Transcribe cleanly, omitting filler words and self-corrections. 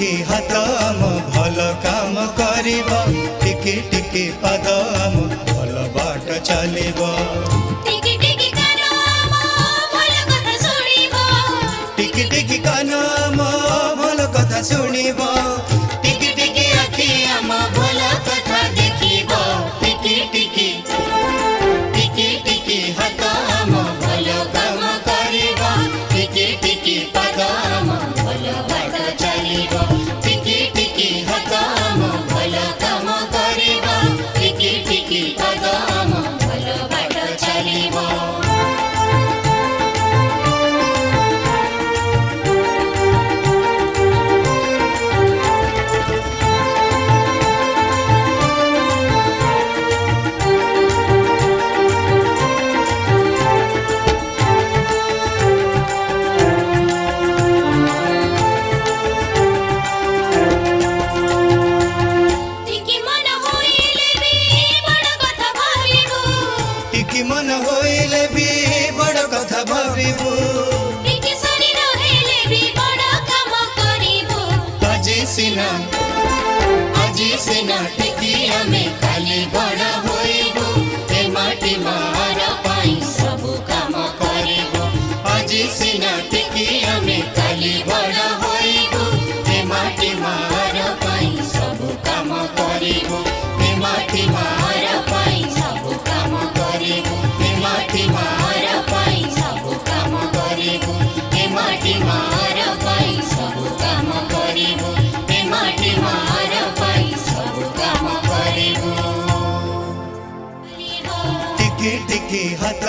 टिकी हाथ आम भल काम करिब टिकी टिकी पाद आम भल बाट चलिब टिकी टिकी कान आम भल कथा सुनिब टिकी टिकी कान आम भल कथा सुनिब टिकी टिकी आखि आम भल कथा देखिब टिकी टिकी टिकी टिकी हाथ आम भल काम करिब टिकी टिकी पाद आम भल बाट चलिब टिकी टिकी हाथ आम भल काम करिब टिकी टिकी पाद आम भल बाट चलिब टिकी मन होइले भी बड़ कथा भाबिबु टिकी मन होइले भी बड़ कथा भाबिबु टिकी शरीर हेले भी बड़ काम करिबु আজি सिना टिकी हमें खाली बड़ होइबु ए माटी मार पाई सब काम करिबु আজি सिना टिकी हमें खाली बड़ होइबु ए माटी मार पाई सब काम करिबु ए माटी मार पाई सब काम करिबु ए माटी मार पाई सब काम करिबु ए माटी मार पाई सब काम करिबु ए माटी मार पाई सब काम करिबु टिकी टिकी हाथ